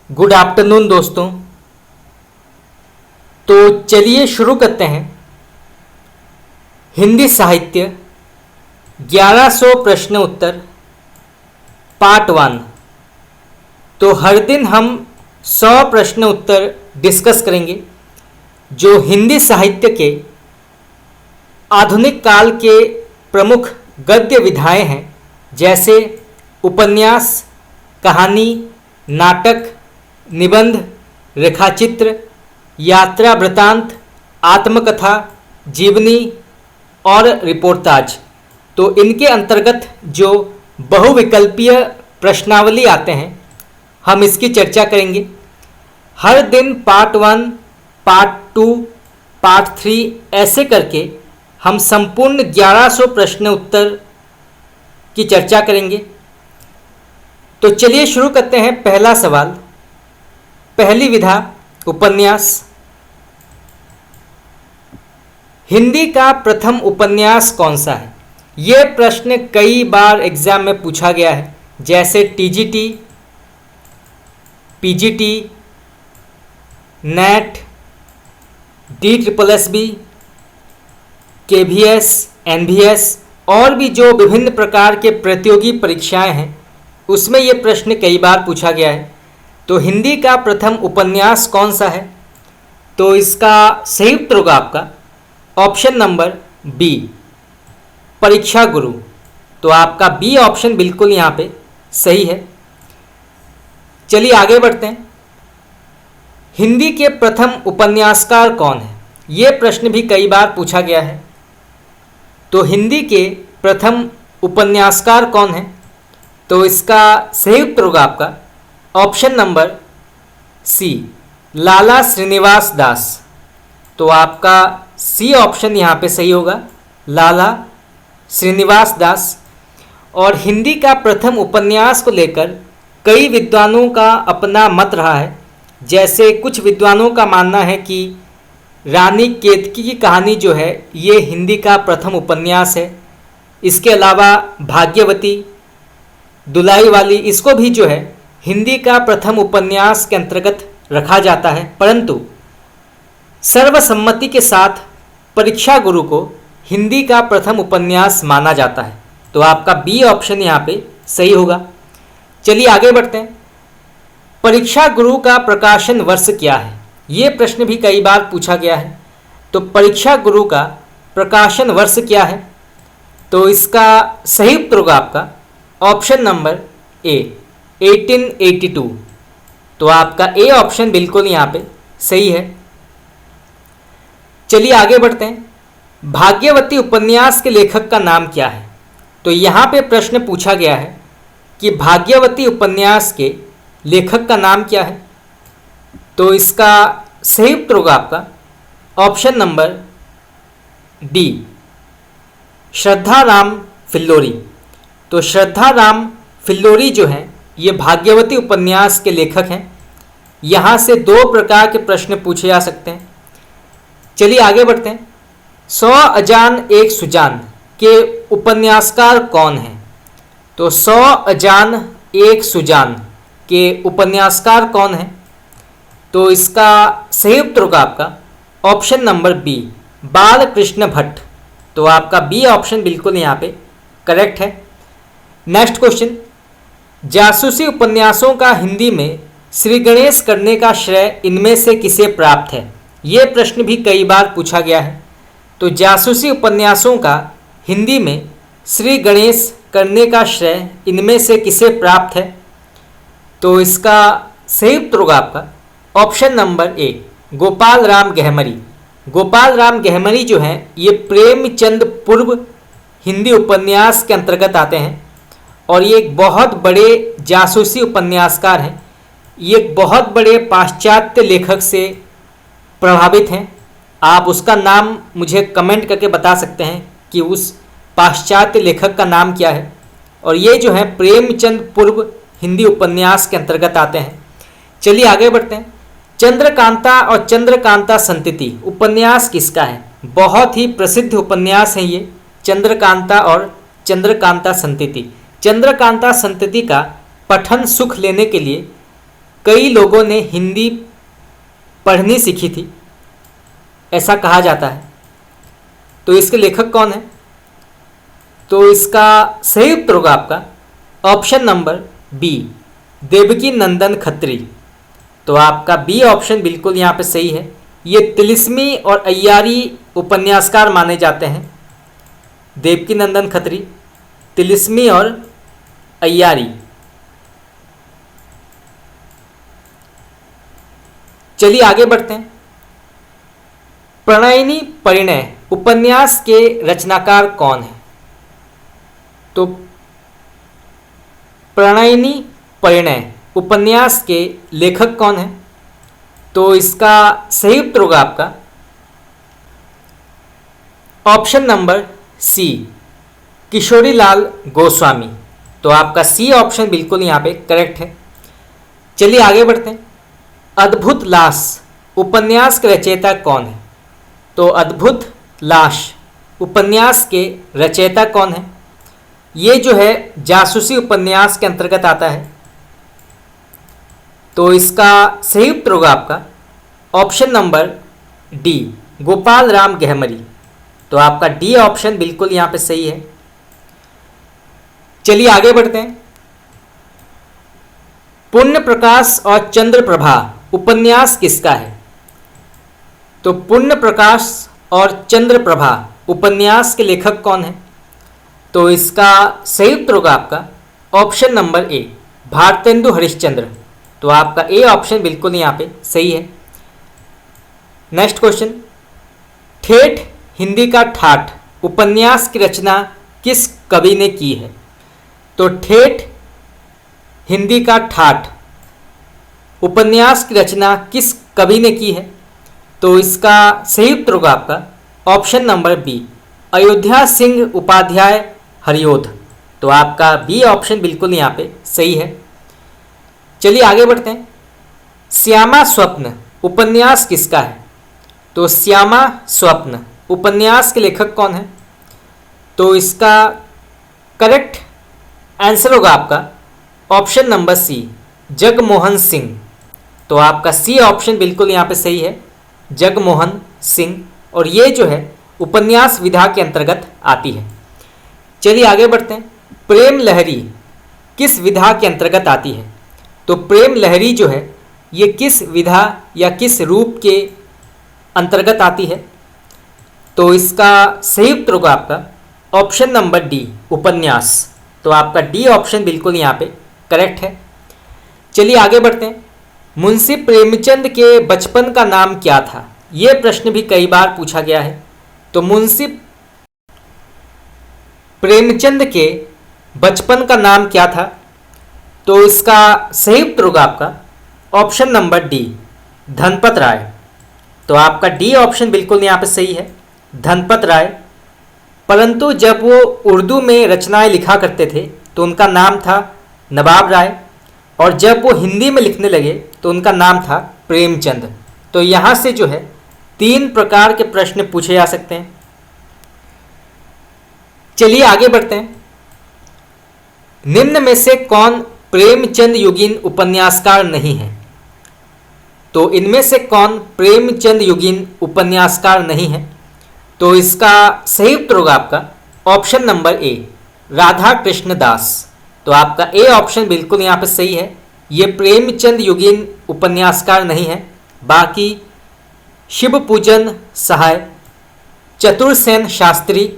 Good afternoon दोस्तों। तो चलिए शुरू करते हैं। हिंदी साहित्य 1100 प्रश्न उत्तर पार्ट 1। तो हर दिन हम 100 प्रश्न उत्तर डिस्कस करेंगे जो हिंदी साहित्य के आधुनिक काल के प्रमुख गद्य विधाएं हैं, जैसे उपन्यास, कहानी, नाटक, निबंध, रेखाचित्र, यात्रा वृतांत, आत्मकथा, जीवनी और रिपोर्टाज। तो इनके अंतर्गत जो बहुविकल्पीय प्रश्नावली आते हैं, हम इसकी चर्चा करेंगे। हर दिन पार्ट 1, पार्ट 2, पार्ट 3 ऐसे करके हम संपूर्ण 1100 प्रश्न उत्तर की चर्चा करेंगे। तो चलिए शुरू करते हैं। पहला सवाल, पहली विधा उपन्यास। हिंदी का प्रथम उपन्यास कौन सा है? यह प्रश्न कई बार एग्जाम में पूछा गया है, जैसे TGT, PGT, net, DSSB, KVS, NVS और भी जो विभिन्न प्रकार के प्रतियोगी परीक्षाएं हैं, उसमें यह प्रश्न कई बार पूछा गया है। तो हिंदी का प्रथम उपन्यास कौन सा है? तो इसका सही उत्तर होगा आपका ऑप्शन नंबर बी, परीक्षा गुरु। तो आपका बी ऑप्शन बिल्कुल यहाँ पे सही है। चलिए आगे बढ़ते हैं। हिंदी के प्रथम उपन्यासकार कौन है? ये प्रश्न भी कई बार पूछा गया है। तो हिंदी के प्रथम उपन्यासकार कौन है? तो इसका सही उत्तर होगा आपका ऑप्शन नंबर सी, लाला श्रीनिवास दास। तो आपका सी ऑप्शन यहाँ पे सही होगा, लाला श्रीनिवास दास। और हिंदी का प्रथम उपन्यास को लेकर कई विद्वानों का अपना मत रहा है। जैसे कुछ विद्वानों का मानना है कि रानी केतकी की कहानी जो है ये हिंदी का प्रथम उपन्यास है। इसके अलावा भाग्यवती, दुलाई वाली, इसको भी जो है हिंदी का प्रथम उपन्यास के अंतर्गत रखा जाता है। परंतु सर्वसम्मति के साथ परीक्षा गुरु को हिंदी का प्रथम उपन्यास माना जाता है। तो आपका बी ऑप्शन यहाँ पे सही होगा। चलिए आगे बढ़ते हैं। परीक्षा गुरु का प्रकाशन वर्ष क्या है? ये प्रश्न भी कई बार पूछा गया है। तो परीक्षा गुरु का प्रकाशन वर्ष क्या है? तो इसका सही उत्तर होगा आपका ऑप्शन नंबर ए, 1882। तो आपका ए ऑप्शन बिल्कुल यहाँ पे सही है। चलिए आगे बढ़ते हैं। भाग्यवती उपन्यास के लेखक का नाम क्या है? तो यहाँ पे प्रश्न पूछा गया है कि भाग्यवती उपन्यास के लेखक का नाम क्या है? तो इसका सही उत्तर होगा आपका ऑप्शन नंबर डी, श्रद्धा राम फिल्लोरी। तो श्रद्धा राम फिल्लोरी जो हैं ये भाग्यवती उपन्यास के लेखक हैं। यहाँ से 2 प्रकार के प्रश्न पूछे जा सकते हैं। चलिए आगे बढ़ते हैं। 100 अजान एक सुजान के उपन्यासकार कौन हैं? तो 100 अजान एक सुजान के उपन्यासकार कौन हैं? तो इसका सही उत्तर होगा आपका option number B, Balkrishna Bhatt. तो आपका बी ऑप्शन बिल्कुल यहाँ पे करेक्ट है। नेक्स्ट क्वेश्चन, जासूसी उपन्यासों का हिंदी में श्री गणेश करने का श्रेय इनमें से किसे प्राप्त है? ये प्रश्न भी कई बार पूछा गया है। तो जासूसी उपन्यासों का हिंदी में श्री गणेश करने का श्रेय इनमें से किसे प्राप्त है? तो इसका सही उत्तर होगा आपका ऑप्शन नंबर ए, गोपाल राम गहमरी। गोपाल राम गहमरी जो हैं ये प्रेमचंद पूर्व हिंदी उपन्यास के अंतर्गत आते हैं और ये एक बहुत बड़े जासूसी उपन्यासकार हैं। ये एक बहुत बड़े पाश्चात्य लेखक से प्रभावित हैं। आप उसका नाम मुझे कमेंट करके बता सकते हैं कि उस पाश्चात्य लेखक का नाम क्या है। और ये जो है प्रेमचंद पूर्व हिंदी उपन्यास के अंतर्गत आते हैं। चलिए आगे बढ़ते हैं। चंद्रकांता और चंद्रकांता संतति उपन्यास किसका है? बहुत ही प्रसिद्ध उपन्यास है ये, चंद्रकांता और चंद्रकांता संतति। चंद्रकांता संतति का पठन सुख लेने के लिए कई लोगों ने हिंदी पढ़नी सीखी थी, ऐसा कहा जाता है। तो इसके लेखक कौन है? तो इसका सही उत्तर होगा आपका ऑप्शन नंबर बी, देवकी नंदन खत्री। तो आपका बी ऑप्शन बिल्कुल यहाँ पे सही है। ये तिलिस्मी और अय्यारी उपन्यासकार माने जाते हैं। देवकी नंदन खत्री, तिलिस्मी और अय्यारी। चलिए आगे बढ़ते हैं। प्रणयिनी परिणय उपन्यास के रचनाकार कौन है? तो प्रणयिनी परिणय उपन्यास के लेखक कौन है? तो इसका सही उत्तर होगा आपका option number C, Kishorilal Goswami. तो आपका सी ऑप्शन बिल्कुल यहाँ पे करेक्ट है। चलिए आगे बढ़ते हैं। अद्भुत लाश उपन्यास के रचयिता कौन है? तो अद्भुत लाश उपन्यास के रचयिता कौन है? ये जो है जासूसी उपन्यास के अंतर्गत आता है। तो इसका सही उत्तर होगा आपका option number D, Gopal Ram Gahmari. तो आपका डी ऑप्शन बिल्कुल यहाँ पे सही है। चलिए आगे बढ़ते हैं। पुण्य प्रकाश और चंद्र प्रभा उपन्यास किसका है? तो पुण्य प्रकाश और चंद्र प्रभा उपन्यास के लेखक कौन है? तो इसका सही उत्तर होगा आपका ऑप्शन नंबर ए, भारतेंदु हरिश्चंद्र। तो आपका ए ऑप्शन बिल्कुल यहाँ पे सही है। नेक्स्ट क्वेश्चन, ठेठ हिंदी का ठाठ उपन्यास की रचना किस कवि ने की है? तो ठेठ हिंदी का ठाठ उपन्यास की रचना किस कवि ने की है? तो इसका सही उत्तर होगा आपका option number B, Ayodhya Singh Upadhyay Hariaudh. तो आपका बी ऑप्शन बिल्कुल यहाँ पे सही है। चलिए आगे बढ़ते हैं। श्यामा स्वप्न उपन्यास किसका है? तो श्यामा स्वप्न उपन्यास के लेखक कौन है? तो इसका करेक्ट आंसर होगा आपका option number C, Jagmohan Singh. तो आपका सी ऑप्शन बिल्कुल यहाँ पे सही है, जगमोहन सिंह। और ये जो है उपन्यास विधा के अंतर्गत आती है। चलिए आगे बढ़ते हैं। प्रेम लहरी किस विधा के अंतर्गत आती है? तो प्रेम लहरी जो है ये किस विधा या किस रूप के अंतर्गत आती है? तो इसका सही उत्तर होगा आपका ऑप्शन नंबर डी, उपन्यास। तो आपका डी ऑप्शन बिल्कुल यहाँ पे करेक्ट है। चलिए आगे बढ़ते हैं। मुंशी प्रेमचंद के बचपन का नाम क्या था? ये प्रश्न भी कई बार पूछा गया है। तो मुंशी प्रेमचंद के बचपन का नाम क्या था? तो इसका सही उत्तर होगा आपका ऑप्शन नंबर डी, धनपत राय। तो आपका डी ऑप्शन बिल्कुल यहाँ पे सही है, धनपत राय। परंतु जब वो उर्दू में रचनाएं लिखा करते थे तो उनका नाम था नवाब राय, और जब वो हिंदी में लिखने लगे तो उनका नाम था प्रेमचंद। तो यहाँ से जो है 3 प्रकार के प्रश्न पूछे जा सकते हैं। चलिए आगे बढ़ते हैं। निम्न में से कौन प्रेमचंद युगीन उपन्यासकार नहीं है? तो इनमें से कौन प्रेमचंद युगीन उपन्यासकार नहीं है? तो इसका सही उत्तर होगा आपका option number A, Radha Krishna Das. तो आपका ए ऑप्शन बिल्कुल यहाँ पे सही है, ये प्रेमचंद युगीन उपन्यासकार नहीं है। बाकी शिव पूजन सहाय, चतुरसेन शास्त्री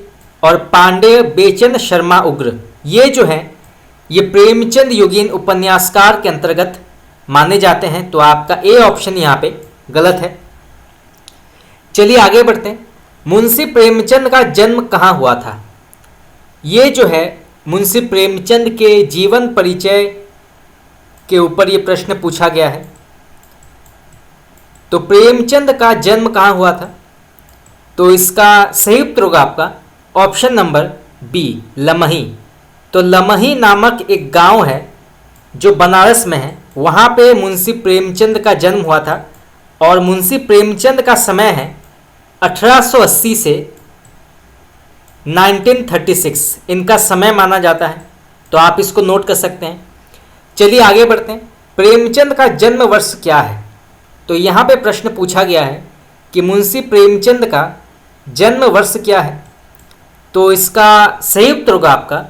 और पांडेय बेचन शर्मा उग्र, ये जो हैं ये प्रेमचंद युगीन उपन्यासकार के अंतर्गत माने जाते हैं। तो आपका ए ऑप्शन यहाँ पे गलत है। चलिए आगे बढ़ते हैं। मुंशी प्रेमचंद का जन्म कहाँ हुआ था? ये जो है मुंशी प्रेमचंद के जीवन परिचय के ऊपर ये प्रश्न पूछा गया है। तो प्रेमचंद का जन्म कहाँ हुआ था? तो इसका सही उत्तर होगा आपका ऑप्शन नंबर बी, लमही। तो लमही नामक एक गांव है जो बनारस में है, वहाँ पे मुंशी प्रेमचंद का जन्म हुआ था। और मुंशी प्रेमचंद का समय है 1880 से 1936, इनका समय माना जाता है। तो आप इसको नोट कर सकते हैं। चलिए आगे बढ़ते हैं। प्रेमचंद का जन्म वर्ष क्या है? तो यहाँ पे प्रश्न पूछा गया है कि मुंशी प्रेमचंद का जन्म वर्ष क्या है? तो इसका सही उत्तर होगा आपका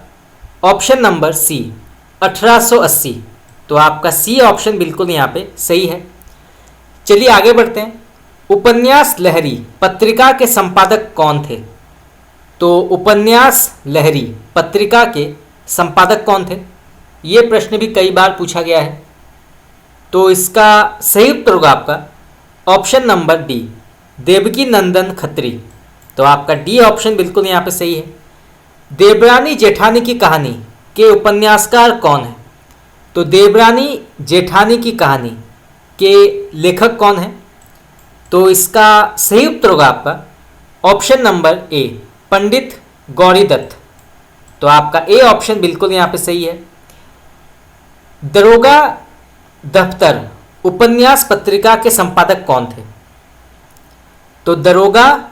ऑप्शन नंबर सी 1880। तो आपका सी ऑप्शन बिल्कुल यहाँ पे सही है। चलिए आगे बढ़ते हैं। उपन्यास लहरी पत्रिका के संपादक कौन थे? तो उपन्यास लहरी पत्रिका के संपादक कौन थे? ये प्रश्न भी कई बार पूछा गया है। तो इसका सही उत्तर होगा आपका ऑप्शन नंबर डी देवकी नंदन खत्री। तो आपका डी ऑप्शन बिल्कुल यहाँ पे सही है। देवरानी जेठानी की कहानी के उपन्यासकार कौन है? तो देवरानी जेठानी की कहानी के लेखक कौन है? तो इसका सही उत्तर होगा आपका ऑप्शन नंबर ए पंडित गौरी दत्त। तो आपका ए ऑप्शन बिल्कुल यहाँ पे सही है। दरोगा दफ्तर उपन्यास पत्रिका के संपादक कौन थे? तो दरोगा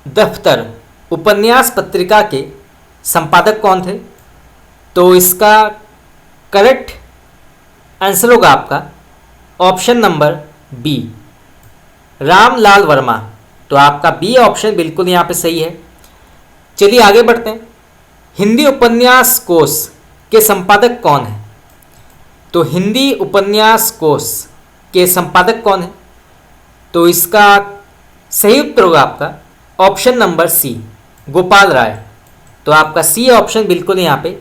दफ्तर उपन्यास पत्रिका के संपादक कौन थे? तो इसका करेक्ट आंसर होगा आपका option number B Ramlal Verma. तो आपका बी ऑप्शन बिल्कुल यहाँ पे सही है। चलिए आगे बढ़ते हैं। हिंदी उपन्यास कोश के संपादक कौन है? तो हिंदी उपन्यास कोश के संपादक कौन है? तो इसका सही उत्तर होगा आपका ऑप्शन नंबर सी गोपाल राय। तो आपका सी ऑप्शन बिल्कुल यहाँ पे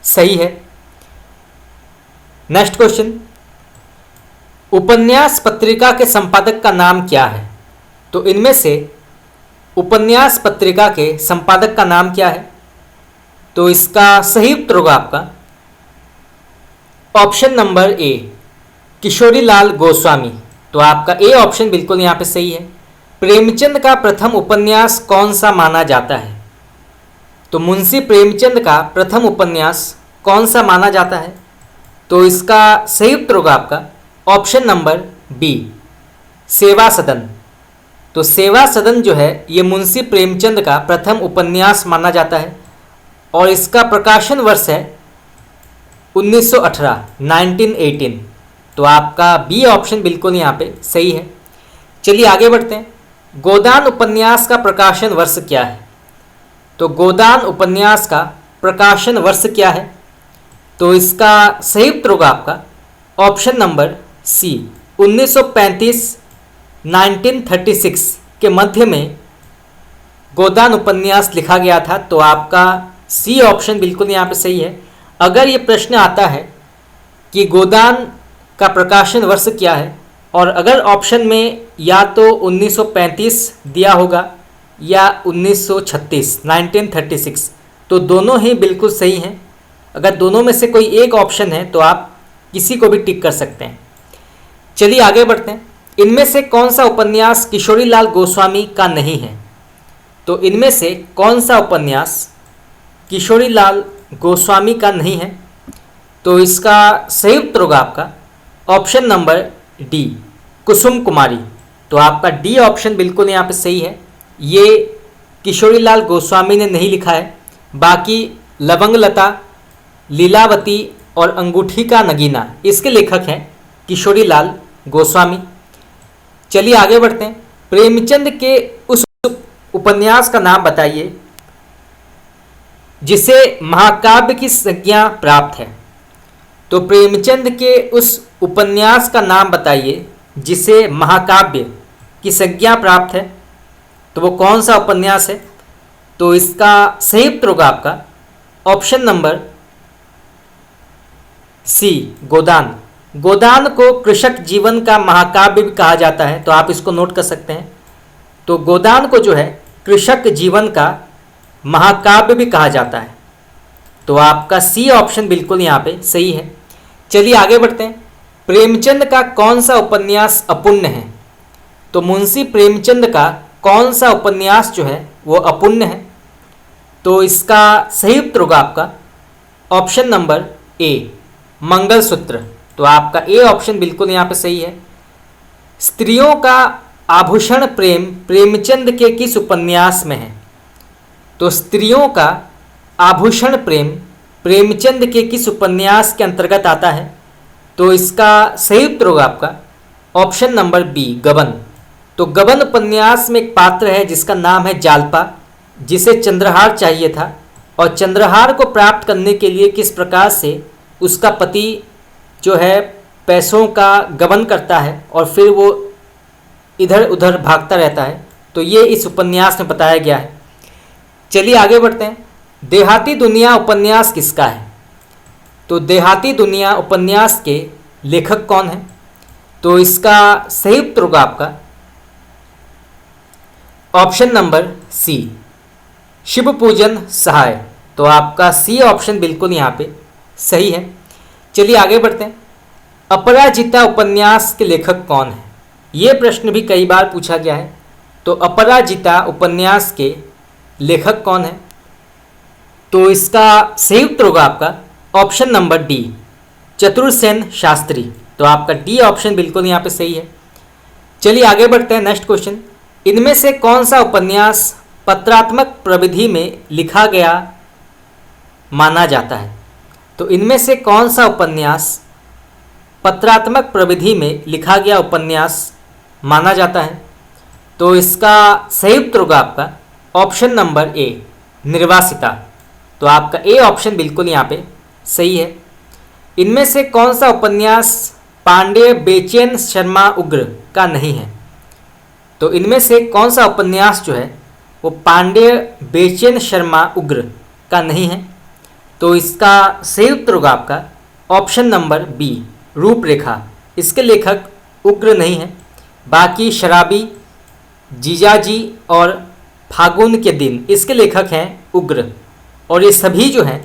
सही है। नेक्स्ट क्वेश्चन, उपन्यास पत्रिका के संपादक का नाम क्या है? तो इनमें से उपन्यास पत्रिका के संपादक का नाम क्या है? तो इसका सही उत्तर होगा आपका ऑप्शन नंबर ए किशोरीलाल गोस्वामी। तो आपका ए ऑप्शन बिल्कुल यहाँ पे सही है। प्रेमचंद का प्रथम उपन्यास कौन सा माना जाता है? तो मुंशी प्रेमचंद का प्रथम उपन्यास कौन सा माना जाता है? तो इसका सही उत्तर होगा आपका ऑप्शन नंबर बी सेवा सदन। तो सेवा सदन जो है ये मुंशी प्रेमचंद का प्रथम उपन्यास माना जाता है और इसका प्रकाशन वर्ष है 1918। तो आपका बी ऑप्शन बिल्कुल यहाँ पे सही है। चलिए आगे बढ़ते हैं। गोदान उपन्यास का प्रकाशन वर्ष क्या है? तो गोदान उपन्यास का प्रकाशन वर्ष क्या है? तो इसका सही उत्तर होगा आपका ऑप्शन नंबर सी 1935 के मध्य में गोदान उपन्यास लिखा गया था। तो आपका सी ऑप्शन बिल्कुल यहाँ पे सही है। अगर ये प्रश्न आता है कि गोदान का प्रकाशन वर्ष क्या है और अगर ऑप्शन में या तो 1935 दिया होगा या 1936 तो दोनों ही बिल्कुल सही हैं। अगर दोनों में से कोई एक ऑप्शन है तो आप किसी को भी टिक कर सकते हैं। चलिए आगे बढ़ते हैं। इनमें से कौन सा उपन्यास किशोरीलाल गोस्वामी का नहीं है? तो इनमें से कौन सा उपन्यास किशोरीलाल गोस्वामी का नहीं है? तो इसका सही उत्तर होगा आपका ऑप्शन नंबर डी कुसुम कुमारी। तो आपका डी ऑप्शन बिल्कुल यहाँ पे सही है। ये किशोरीलाल गोस्वामी ने नहीं लिखा है। बाकी लवंगलता, लीलावती और अंगूठी का नगीना इसके लेखक हैं किशोरीलाल गोस्वामी। चलिए आगे बढ़ते हैं। प्रेमचंद के उस उपन्यास का नाम बताइए जिसे महाकाव्य की संज्ञा प्राप्त है। तो प्रेमचंद के उस उपन्यास का नाम बताइए जिसे महाकाव्य की संज्ञा प्राप्त है। तो वो कौन सा उपन्यास है? तो इसका सही उत्तर होगा आपका ऑप्शन नंबर सी गोदान। गोदान को कृषक जीवन का महाकाव्य भी कहा जाता है। तो आप इसको नोट कर सकते हैं। तो गोदान को जो है कृषक जीवन का महाकाव्य भी कहा जाता है। तो आपका सी ऑप्शन बिल्कुल यहाँ पे सही है। चलिए आगे बढ़ते हैं। प्रेमचंद का कौन सा उपन्यास अपुण्य है? तो मुंशी प्रेमचंद का कौन सा उपन्यास जो है वो अपुण्य है? तो इसका सही उत्तर होगा आपका ऑप्शन नंबर ए मंगलसूत्र। तो आपका ए ऑप्शन बिल्कुल यहाँ पे सही है। स्त्रियों का आभूषण प्रेम प्रेमचंद के किस उपन्यास में है? तो स्त्रियों का आभूषण प्रेम प्रेमचंद के किस उपन्यास के अंतर्गत आता है? तो इसका सही उत्तर होगा आपका ऑप्शन नंबर बी, गबन। तो गबन उपन्यास में एक पात्र है जिसका नाम है जालपा, जिसे चंद्रहार चाहिए था और चंद्रहार को प्राप्त करने के लिए किस प्रकार से उसका पति जो है पैसों का गबन करता है और फिर वो इधर उधर भागता रहता है, तो ये इस उपन्यास में बताया गया है। चलिए आगे बढ़ते हैं। देहाती दुनिया उपन्यास किसका है? तो देहाती दुनिया उपन्यास के लेखक कौन हैं? तो इसका सही उत्तर होगा आपका ऑप्शन नंबर सी, शिवपूजन सहाय। तो आपका सी ऑप्शन बिल्कुल यहाँ पे सही है। चलिए आगे बढ़ते हैं। अपराजिता उपन्यास के लेखक कौन है? ये प्रश्न भी कई बार पूछा गया है। तो अपराजिता उपन्यास के लेखक कौन है? तो इसका सही उत्तर होगा आपका option number D, Chatursen Shastri. तो आपका डी ऑप्शन बिल्कुल यहाँ पे सही है। चलिए आगे बढ़ते हैं। नेक्स्ट क्वेश्चन, इनमें से कौन सा उपन्यास पत्रात्मक प्रविधि में लिखा गया माना जाता है? तो इनमें से कौन सा उपन्यास पत्रात्मक प्रविधि में लिखा गया उपन्यास माना जाता है? तो इसका सही उत्तर होगा आपका ऑप्शन नंबर ए, निर्वासिता। तो आपका ए ऑप्शन बिल्कुल यहाँ पे सही है। इनमें से कौन सा उपन्यास पांडे बेचैन शर्मा उग्र का नहीं है? तो इनमें से कौन सा उपन्यास जो है वो पांडे बेचैन शर्मा उग्र का नहीं है? तो इसका सही उत्तर होगा आपका ऑप्शन नंबर बी, रूपरेखा। इसके लेखक उग्र नहीं है, बाकी शराबी, जीजाजी और फागुन के दिन इसके लेखक हैं उग्र। और ये सभी जो हैं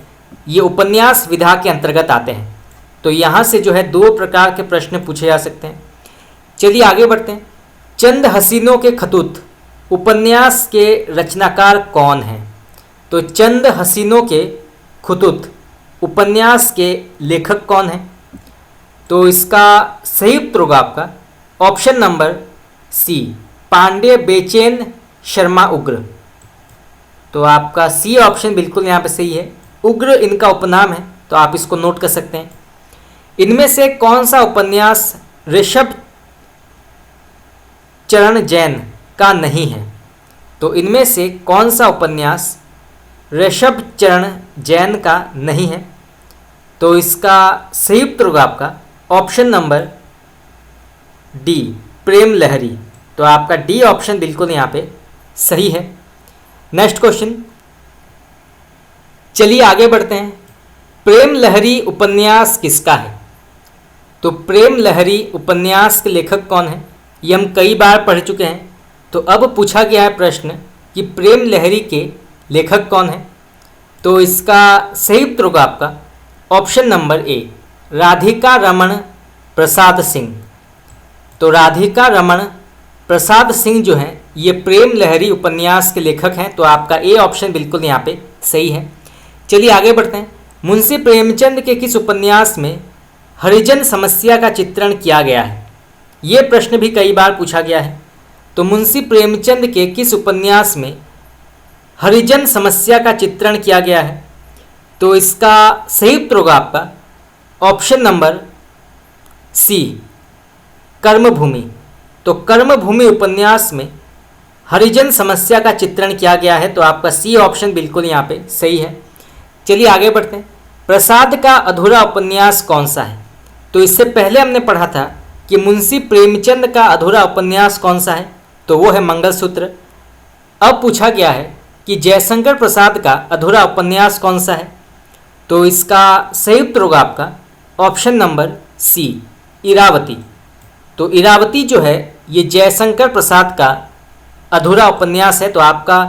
ये उपन्यास विधा के अंतर्गत आते हैं। तो यहाँ से जो है दो प्रकार के प्रश्न पूछे जा सकते हैं। चलिए आगे बढ़ते हैं। चंद हसीनों के खतूत उपन्यास के रचनाकार कौन हैं? तो चंद हसीनों के खतूत उपन्यास के लेखक कौन हैं? तो इसका सही उत्तर होगा आपका ऑप्शन नंबर सी, पांडे बेचैन शर्मा उग्र। तो आपका सी ऑप्शन बिल्कुल यहाँ पे सही है। उग्र इनका उपनाम है, तो आप इसको नोट कर सकते हैं। इनमें से कौन सा उपन्यास ऋषभ चरण जैन का नहीं है? तो इनमें से कौन सा उपन्यास ऋषभ चरण जैन का नहीं है? तो इसका सही उत्तर होगा आपका ऑप्शन नंबर डी, प्रेम लहरी। तो आपका डी ऑप्शन बिल्कुल यहाँ पे सही है। नेक्स्ट क्वेश्चन, चलिए आगे बढ़ते हैं। प्रेम लहरी उपन्यास किसका है? तो प्रेम लहरी उपन्यास के लेखक कौन है? ये हम कई बार पढ़ चुके हैं। तो अब पूछा गया है प्रश्न कि प्रेम लहरी के लेखक कौन है? तो इसका सही उत्तर होगा आपका ऑप्शन नंबर ए, राधिका रमण प्रसाद सिंह। तो राधिका रमण प्रसाद सिंह जो हैं ये प्रेम लहरी उपन्यास के लेखक हैं। तो आपका ए ऑप्शन बिल्कुल यहाँ पे सही है। चलिए आगे बढ़ते हैं। मुंशी प्रेमचंद के किस उपन्यास में हरिजन समस्या का चित्रण किया गया है? ये प्रश्न भी कई बार पूछा गया है। तो मुंशी प्रेमचंद के किस उपन्यास में हरिजन समस्या का चित्रण किया गया है? तो इसका सही उत्तर होगा आपका ऑप्शन नंबर सी, कर्मभूमि। तो कर्मभूमि उपन्यास में हरिजन समस्या का चित्रण किया गया है। तो आपका सी ऑप्शन बिल्कुल यहाँ पे सही है। चलिए आगे बढ़ते हैं। प्रसाद का अधूरा उपन्यास कौन सा है? तो इससे पहले हमने पढ़ा था कि मुंशी प्रेमचंद का अधूरा उपन्यास कौन सा है, तो वो है मंगलसूत्र। अब पूछा गया है कि जयशंकर प्रसाद का अधूरा उपन्यास कौन सा है? तो इसका सही उत्तर होगा आपका ऑप्शन नंबर सी, इरावती। तो इरावती जो है ये जयशंकर प्रसाद का अधूरा उपन्यास है। तो आपका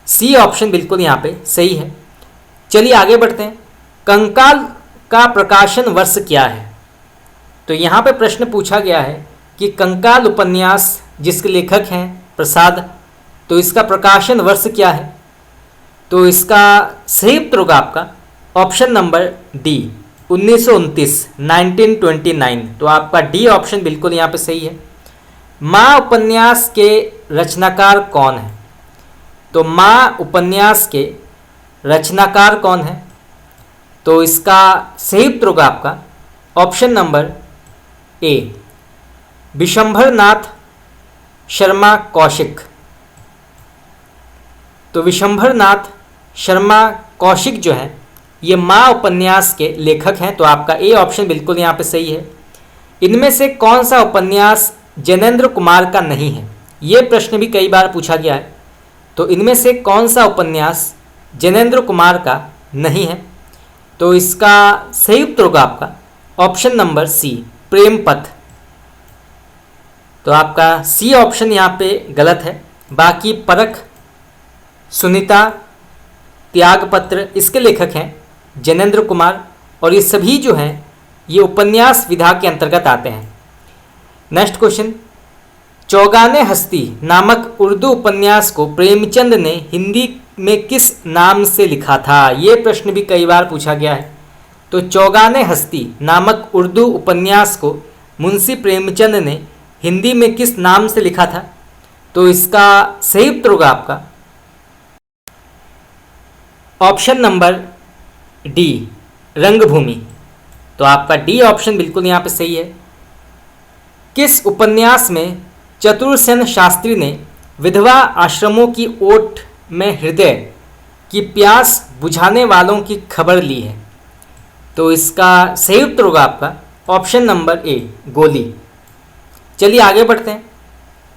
सी ऑप्शन बिल्कुल यहाँ पे सही है। चलिए आगे बढ़ते हैं। कंकाल का प्रकाशन वर्ष क्या है? तो यहाँ पे प्रश्न पूछा गया है कि कंकाल उपन्यास जिसके लेखक हैं प्रसाद, तो इसका प्रकाशन वर्ष क्या है? तो इसका सही उत्तर होगा आपका ऑप्शन नंबर डी, 1929, 1929। तो आपका डी ऑप्शन बिल्कुल यहाँ पे सही है। माँ उपन्यास के रचनाकार कौन है? तो माँ उपन्यास के रचनाकार कौन है? तो इसका सही उत्तर होगा आपका ऑप्शन नंबर ए विशंभर नाथ शर्मा कौशिक। तो विशंभर नाथ शर्मा कौशिक जो है ये माँ उपन्यास के लेखक हैं। तो आपका ए ऑप्शन बिल्कुल यहाँ पे सही है। इनमें से कौन सा उपन्यास जैनेंद्र कुमार का नहीं है? ये प्रश्न भी कई बार पूछा गया है। तो इनमें से कौन सा उपन्यास जैनेंद्र कुमार का नहीं है? तो इसका सही उत्तर होगा आपका ऑप्शन नंबर सी प्रेम पथ। तो आपका सी ऑप्शन यहाँ पे गलत है। बाकी परख, सुनीता, त्यागपत्र इसके लेखक हैं जैनेंद्र कुमार, और ये सभी जो हैं ये उपन्यास विधा के अंतर्गत आते हैं। नेक्स्ट क्वेश्चन, चौगाने हस्ती नामक उर्दू उपन्यास को प्रेमचंद ने हिंदी में किस नाम से लिखा था? ये प्रश्न भी कई बार पूछा गया है। तो चौगाने हस्ती नामक उर्दू उपन्यास को मुंशी प्रेमचंद ने हिंदी में किस नाम से लिखा था? तो इसका सही उत्तर होगा आपका ऑप्शन नंबर डी रंगभूमि। तो आपका डी ऑप्शन बिल्कुल यहाँ पे सही है। किस उपन्यास में चतुरसेन शास्त्री ने विधवा आश्रमों की ओट में हृदय की प्यास बुझाने वालों की खबर ली है? तो इसका सही उत्तर होगा आपका ऑप्शन नंबर ए गोली। चलिए आगे बढ़ते हैं।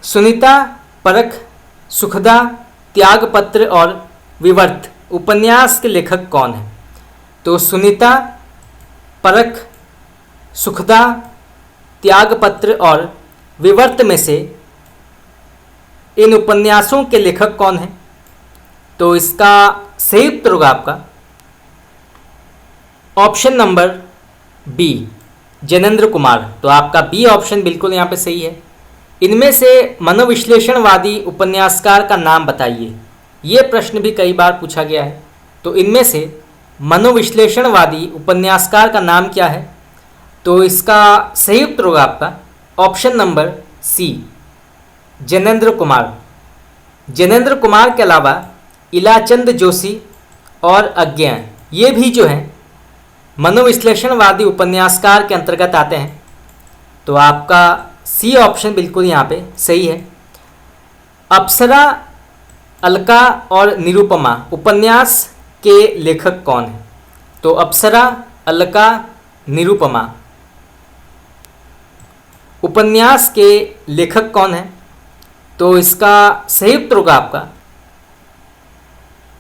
सुनीता, परख, सुखदा, त्यागपत्र और विवर्त उपन्यास के लेखक कौन हैं? तो सुनीता, परख, सुखदा, त्यागपत्र और विवर्त में से इन उपन्यासों के लेखक कौन हैं? तो इसका सही उत्तर होगा आपका option number B Jainendra Kumar. तो आपका बी ऑप्शन बिल्कुल यहाँ पे सही है। इनमें से मनोविश्लेषणवादी उपन्यासकार का नाम बताइए। ये प्रश्न भी कई बार पूछा गया है। तो इनमें से मनोविश्लेषणवादी उपन्यासकार का नाम क्या है? तो इसका सही उत्तर होगा आपका option number C Jainendra Kumar. Jainendra Kumar के अलावा इलाचंद जोशी और अज्ञा ये भी जो हैं मनोविश्लेषणवादी उपन्यासकार के अंतर्गत आते हैं। तो आपका सी ऑप्शन बिल्कुल यहाँ पे सही है। अप्सरा, अलका और निरुपमा उपन्यास के लेखक कौन हैं? तो अप्सरा, अलका, निरुपमा उपन्यास के लेखक कौन हैं? तो इसका सही उत्तर होगा आपका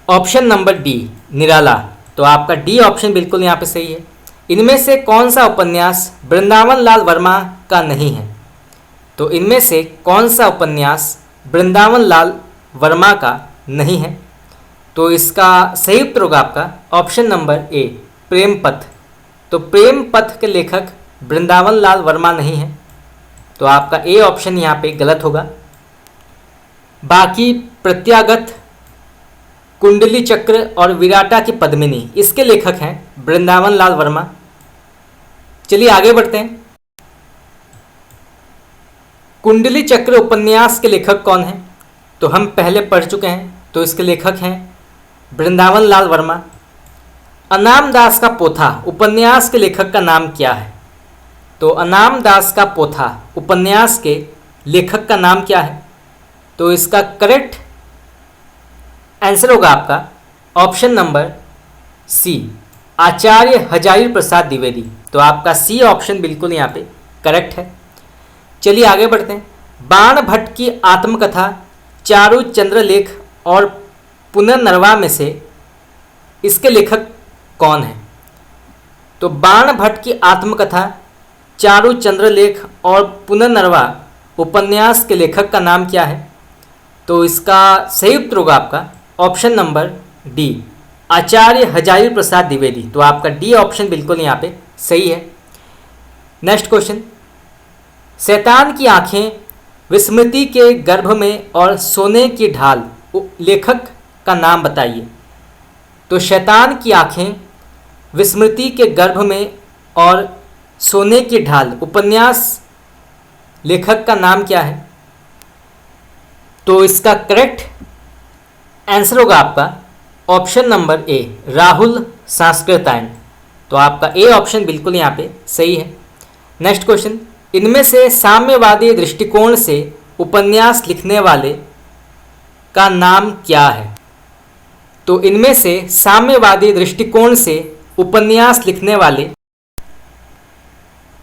ऑप्शन नंबर डी निराला। तो आपका डी ऑप्शन बिल्कुल यहाँ पे सही है। इनमें से कौन सा उपन्यास वृंदावन लाल वर्मा का नहीं है? तो इनमें से कौन सा उपन्यास वृंदावन लाल वर्मा का नहीं है? तो इसका सही उत्तर होगा आपका ऑप्शन नंबर ए प्रेम पथ। तो प्रेम पथ के लेखक वृंदावन लाल वर्मा नहीं है। तो आपका ए ऑप्शन यहाँ पे गलत होगा। बाकी प्रत्यागत, कुंडली चक्र और विराटा की पद्मिनी इसके लेखक हैं वृंदावन लाल वर्मा। चलिए आगे बढ़ते हैं। कुंडली चक्र उपन्यास के लेखक कौन हैं? तो हम पहले पढ़ चुके हैं। तो इसके लेखक हैं वृंदावन लाल वर्मा। अनाम दास का पोथा उपन्यास के लेखक का नाम क्या है? तो अनाम दास का पोथा उपन्यास के लेखक का नाम क्या है? तो इसका करेक्ट आंसर होगा आपका ऑप्शन नंबर सी आचार्य हजारी प्रसाद द्विवेदी। तो आपका सी ऑप्शन बिल्कुल यहाँ पे करेक्ट है। चलिए आगे बढ़ते हैं। बाण भट्ट की आत्मकथा चारु चंद्रलेख और पुनर्नरवा में से इसके लेखक कौन है? तो बाण भट्ट की आत्मकथा चारु चंद्रलेख और पुनर्नरवा उपन्यास के लेखक का नाम क्या है? तो इसका सही उत्तर होगा आपका ऑप्शन नंबर डी आचार्य हजारी प्रसाद द्विवेदी। तो आपका डी ऑप्शन बिल्कुल यहाँ पे सही है। नेक्स्ट क्वेश्चन, शैतान की आंखें विस्मृति के गर्भ में और सोने की ढाल लेखक का नाम बताइए। तो शैतान की आंखें विस्मृति के गर्भ में और सोने की ढाल उपन्यास लेखक का नाम क्या है? तो इसका करेक्ट आंसर होगा आपका ऑप्शन नंबर ए राहुल सांस्कृतायन। तो आपका ए ऑप्शन बिल्कुल यहाँ पे सही है। नेक्स्ट क्वेश्चन, इनमें से साम्यवादी दृष्टिकोण से उपन्यास लिखने वाले का नाम क्या है? तो इनमें से साम्यवादी दृष्टिकोण से उपन्यास लिखने वाले,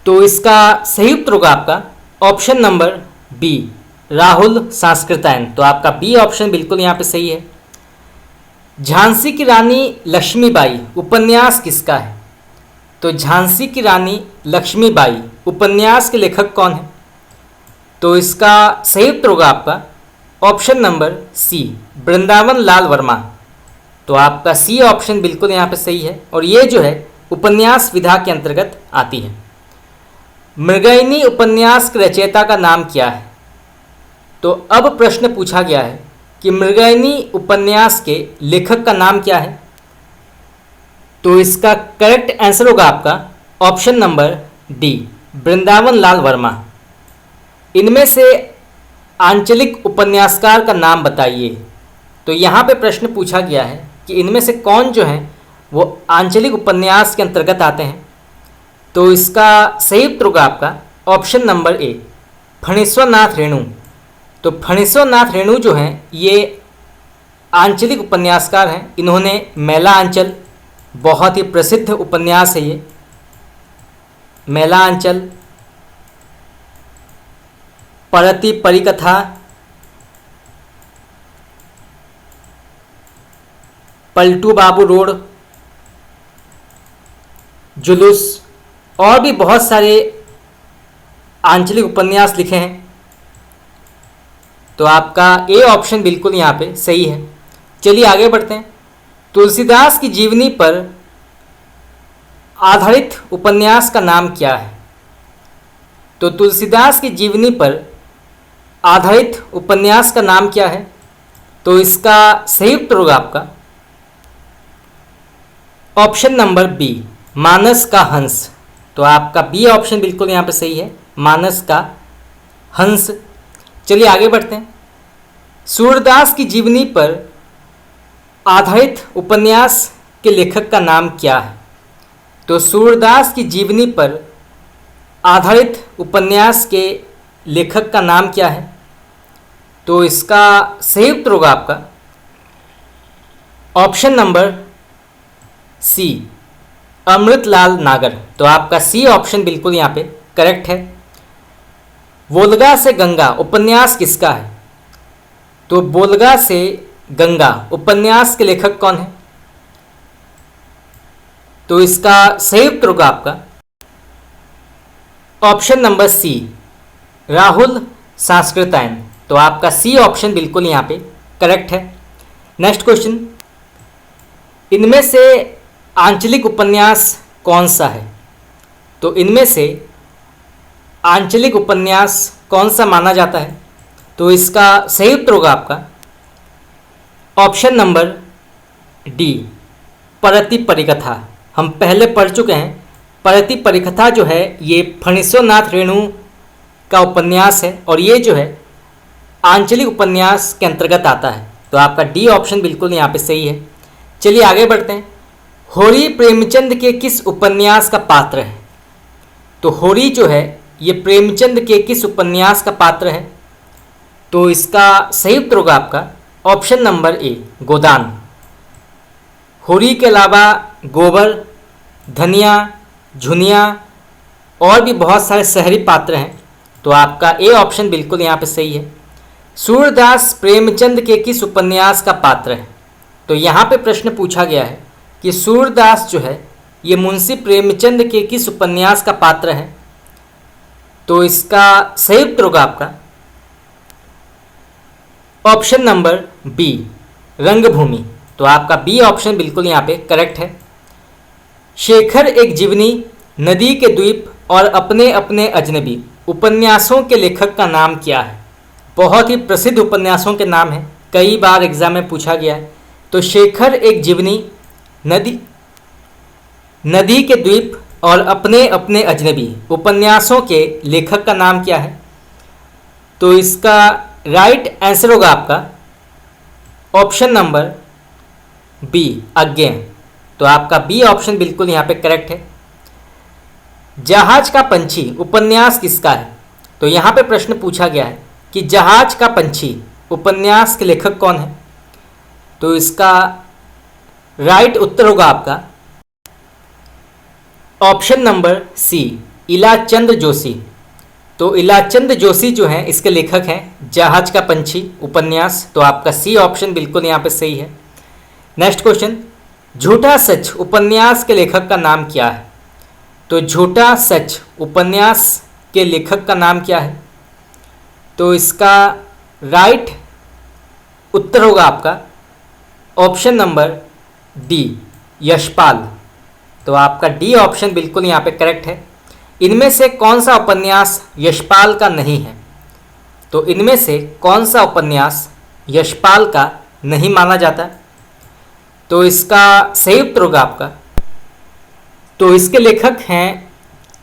तो इसका सही उत्तर होगा आपका ऑप्शन नंबर बी, राहुल सांस्कृतायन। तो आपका बी ऑप्शन बिल्कुल यहाँ पे सही है। झांसी की रानी लक्ष्मीबाई उपन्यास किसका है? तो झांसी की रानी लक्ष्मीबाई उपन्यास के लेखक कौन है? तो इसका सही उत्तर होगा आपका ऑप्शन नंबर सी, वृंदावन लाल वर्मा। तो आपका सी ऑप्शन बिल्कुल यहाँ पे सही है और ये जो है उपन्यास विधा के अंतर्गत आती है। मृगयनी उपन्यास के रचयिता का नाम क्या है? तो अब प्रश्न पूछा गया है कि मृगयनी उपन्यास के लेखक का नाम क्या है? तो इसका करेक्ट आंसर होगा आपका option number D, Vrindavan Lal Verma. इनमें से आंचलिक उपन्यासकार का नाम बताइए। तो यहाँ पे प्रश्न पूछा गया है कि इनमें से कौन जो है वो आंचलिक उपन्यास के अंतर्गत आते हैं। तो इसका सही उत्तर होगा आपका ऑप्शन नंबर ए, फणीश्वरनाथ रेणु। तो फणीश्वरनाथ रेणु जो हैं ये आंचलिक उपन्यासकार हैं। इन्होंने मैला आंचल, बहुत ही प्रसिद्ध उपन्यास है ये मैला आंचल, परति परिकथा, पलटू बाबू रोड, जुलूस और भी बहुत सारे आंचलिक उपन्यास लिखे हैं। तो आपका ए ऑप्शन बिल्कुल यहाँ पे सही है। चलिए आगे बढ़ते हैं। तुलसीदास की जीवनी पर आधारित उपन्यास का नाम क्या है? तो तुलसीदास की जीवनी पर आधारित उपन्यास का नाम क्या है? तो इसका सही उत्तर होगा आपका ऑप्शन नंबर बी, मानस का हंस। तो आपका बी ऑप्शन बिल्कुल यहाँ पे सही है, मानस का हंस। चलिए आगे बढ़ते हैं। सूरदास की जीवनी पर आधारित उपन्यास के लेखक का नाम क्या है? तो सूरदास की जीवनी पर आधारित उपन्यास के लेखक का नाम क्या है? तो इसका सही उत्तर होगा आपका ऑप्शन नंबर सी, अमृतलाल नागर। तो आपका सी ऑप्शन बिल्कुल यहाँ पे करेक्ट है। वोल्गा से गंगा उपन्यास किसका है? तो वोल्गा से गंगा उपन्यास के लेखक कौन है? तो इसका सही उत्तर होगा आपका ऑप्शन नंबर सी, राहुल सांस्कृतायन। तो आपका सी ऑप्शन बिल्कुल यहाँ पे करेक्ट है। नेक्स्ट क्वेश्चन, इनमें से आंचलिक उपन्यास कौन सा है? तो इनमें से आंचलिक उपन्यास कौन सा माना जाता है? तो इसका सही उत्तर होगा आपका ऑप्शन नंबर डी, परति परिकथा। हम पहले पढ़ चुके हैं। परति परिकथा जो है ये फणीश्वरनाथ रेणु का उपन्यास है और ये जो है आंचलिक उपन्यास के अंतर्गत आता है। तो आपका डी ऑप्शन बिल्कुल यहाँ पे सही है। चलिए आगे बढ़ते हैं। होरी प्रेमचंद के किस उपन्यास का पात्र है? तो होरी जो है ये प्रेमचंद के किस उपन्यास का पात्र है? तो इसका सही उत्तर होगा आपका ऑप्शन नंबर ए, गोदान। होरी के अलावा गोबर, धनिया, झुनिया और भी बहुत सारे शहरी पात्र हैं। तो आपका ए ऑप्शन बिल्कुल यहाँ पे सही है। सूरदास प्रेमचंद के किस उपन्यास का पात्र है? तो यहाँ पे प्रश्न पूछा गया है कि सूरदास जो है ये मुंशी प्रेमचंद के किस उपन्यास का पात्र है? तो इसका सही उत्तर होगा आपका ऑप्शन नंबर बी, रंगभूमि। तो आपका बी ऑप्शन बिल्कुल यहाँ पे करेक्ट है। शेखर एक जीवनी, नदी के द्वीप और अपने अपने अजनबी उपन्यासों के लेखक का नाम क्या है? बहुत ही प्रसिद्ध उपन्यासों के नाम हैं, कई बार एग्जाम में पूछा गया है। तो शेखर एक जीवनी, नदी के द्वीप और अपने अपने अजनबी उपन्यासों के लेखक का नाम क्या है? तो इसका राइट आंसर होगा आपका ऑप्शन नंबर बी, अज्ञेय। तो आपका बी ऑप्शन बिल्कुल यहाँ पे करेक्ट है। जहाज का पंछी उपन्यास किसका है? तो यहाँ पे प्रश्न पूछा गया है कि जहाज का पंछी उपन्यास के लेखक कौन है? तो इसका राइट उत्तर होगा आपका option number C, Ilachand Joshi. तो इलाचंद जोशी जो हैं इसके लेखक हैं जहाज का पंछी उपन्यास। तो आपका सी ऑप्शन बिल्कुल यहाँ पे सही है। नेक्स्ट क्वेश्चन, झूठा सच उपन्यास के लेखक का नाम क्या है? तो झूठा सच उपन्यास के लेखक का नाम क्या है? तो इसका राइट उत्तर होगा आपका ऑप्शन नंबर डी, यशपाल। तो आपका डी ऑप्शन बिल्कुल यहाँ पे करेक्ट है। इनमें से कौन सा उपन्यास यशपाल का नहीं है? तो इनमें से कौन सा उपन्यास यशपाल का नहीं माना जाता? तो इसका सही उत्तर होगा आपका, तो इसके लेखक हैं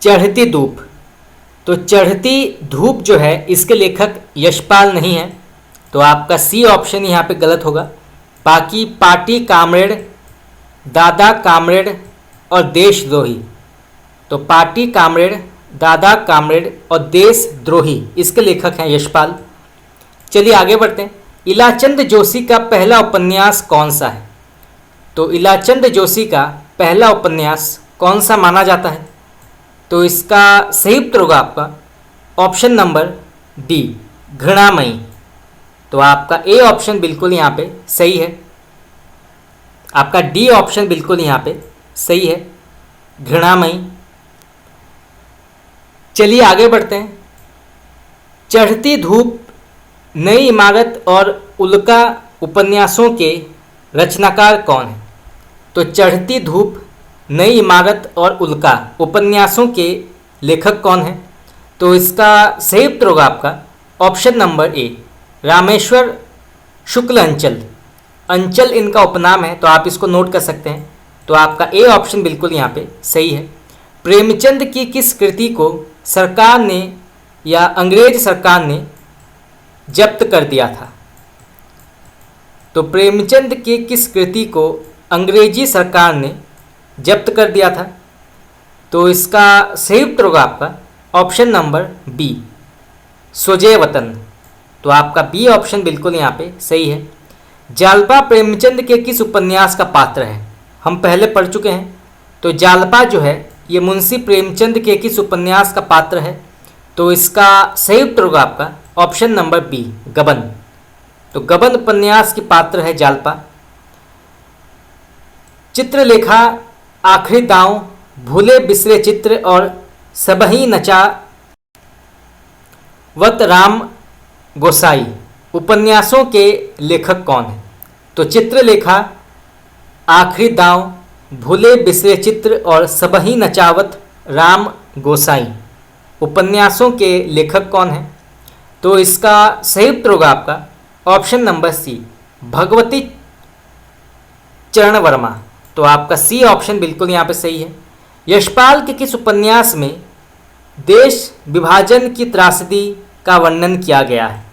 चढ़ती धूप। तो चढ़ती धूप जो है इसके लेखक यशपाल नहीं है। तो आपका सी ऑप्शन यहाँ पे गलत होगा। बाकी पार्टी कामरेड, दादा कामरेड और देशद्रोही, तो पार्टी कामरेड, दादा कामरेड और देशद्रोही इसके लेखक हैं यशपाल। चलिए आगे बढ़ते हैं। इलाचंद जोशी का पहला उपन्यास कौन सा है? तो इलाचंद जोशी का पहला उपन्यास कौन सा माना जाता है? तो इसका सही उत्तर होगा आपका ऑप्शन नंबर डी, घृणामयी। तो आपका ए ऑप्शन बिल्कुल यहाँ पे सही है। आपका डी ऑप्शन बिल्कुल यहाँ पे सही है, घृणामयी। चलिए आगे बढ़ते हैं। चढ़ती धूप, नई इमारत और उल्का उपन्यासों के रचनाकार कौन है? तो चढ़ती धूप, नई इमारत और उल्का उपन्यासों के लेखक कौन है? तो इसका सही उत्तर होगा आपका ऑप्शन नंबर ए, रामेश्वर शुक्ल अंचल। अंचल इनका उपनाम है, तो आप इसको नोट कर सकते हैं। तो आपका ए ऑप्शन बिल्कुल यहाँ पे सही है। प्रेमचंद की किस कृति को सरकार ने या अंग्रेज सरकार ने जब्त कर दिया था? तो प्रेमचंद की किस कृति को अंग्रेजी सरकार ने जब्त कर दिया था? तो इसका सही उत्तर होगा आपका ऑप्शन नंबर बी, स्वजय वतन। तो आपका बी ऑप्शन बिल्कुल यहाँ पे सही है। जालपा प्रेमचंद के किस उपन्यास का पात्र है? हम पहले पढ़ चुके हैं। तो जालपा जो है ये मुंशी प्रेमचंद के किस उपन्यास का पात्र है? तो इसका सही उत्तर होगा आपका ऑप्शन नंबर बी, गबन। तो गबन उपन्यास की पात्र है जालपा। चित्रलेखा, आखिरी दांव, भूले बिसरे चित्र और सबही नचा वत राम गोसाई उपन्यासों के लेखक कौन है? तो चित्रलेखा, आखिरी दांव, भूले बिसरे चित्र और सबही नचावत राम गोसाई उपन्यासों के लेखक कौन है? तो इसका सही उत्तर होगा आपका ऑप्शन नंबर सी, भगवती चरण वर्मा। तो आपका सी ऑप्शन बिल्कुल यहाँ पे सही है। यशपाल के किस उपन्यास में देश विभाजन की त्रासदी का वर्णन किया गया है?